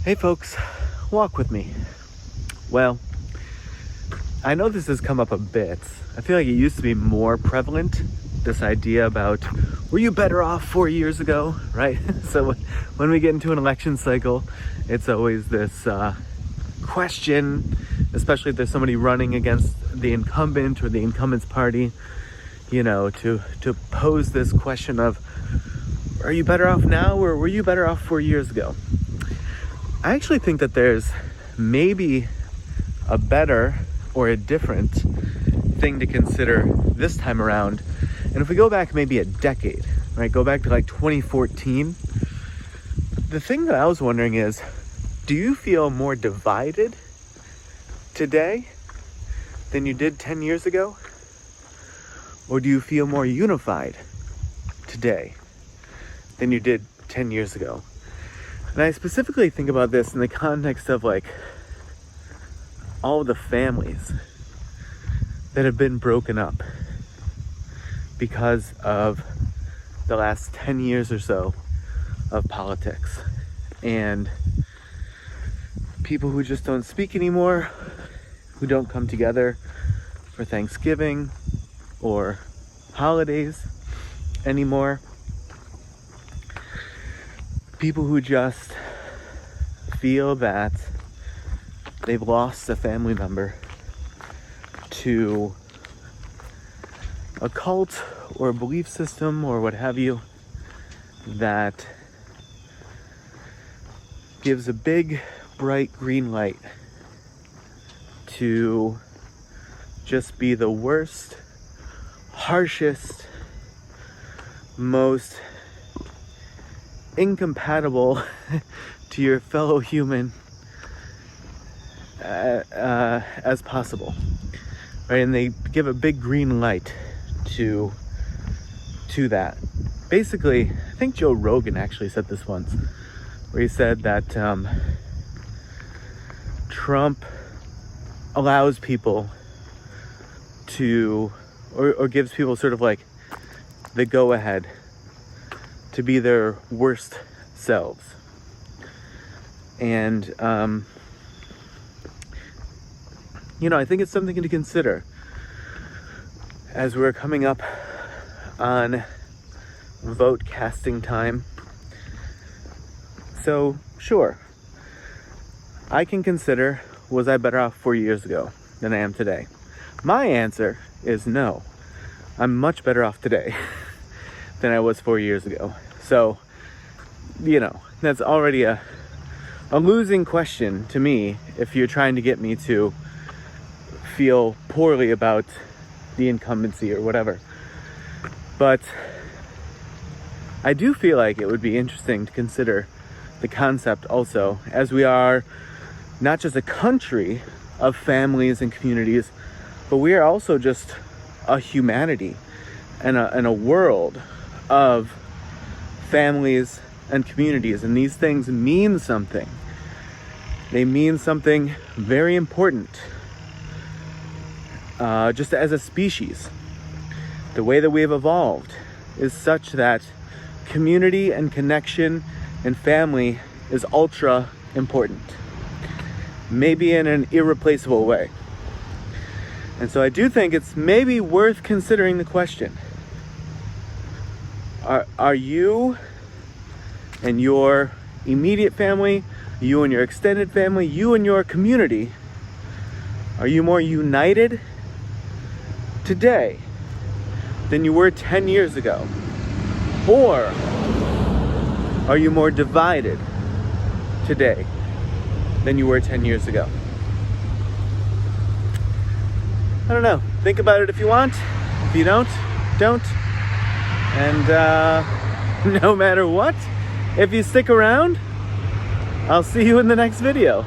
Hey folks, walk with me. Well, I know this has come up a bit. I feel like it used to be more prevalent, this idea about, were you better off 4 years ago, right? So when we get into an election cycle, it's always this question, especially if there's somebody running against the incumbent or the incumbent's party, to pose this question of, are you better off now or were you better off 4 years ago? I actually think that there's maybe a better or a different thing to consider this time around. And if we go back maybe a decade, right, go back to like 2014, the thing that I was wondering is, do you feel more divided today than you did 10 years ago? Or do you feel more unified today than you did 10 years ago? And I specifically think about this in the context of like all the families that have been broken up because of the last 10 years or so of politics, and people who just don't speak anymore, who don't come together for Thanksgiving or holidays anymore. People who just feel that they've lost a family member to a cult or a belief system or what have you that gives a big, bright green light to just be the worst, harshest, most incompatible to your fellow human as possible, right? And they give a big green light to that. Basically, I think Joe Rogan actually said this once, where he said that Trump allows people to, or gives people sort of like the go-ahead to be their worst selves. And I think it's something to consider as we're coming up on vote casting time. So sure, I can consider, was I better off 4 years ago than I am today? My answer is no. I'm much better off today than I was 4 years ago. So, that's already a losing question to me if you're trying to get me to feel poorly about the incumbency or whatever. But I do feel like it would be interesting to consider the concept also, as we are not just a country of families and communities, but we are also just a humanity and a world of families and communities, and these things mean something. They mean something very important. Just as a species, the way that we have evolved is such that community and connection and family is ultra important, maybe in an irreplaceable way. And so I do think it's maybe worth considering the question, are you and your immediate family, you and your extended family, you and your community, are you more united today than you were 10 years ago? Or are you more divided today than you were 10 years ago? I don't know. Think about it if you want. If you don't. And no matter what, if you stick around, I'll see you in the next video.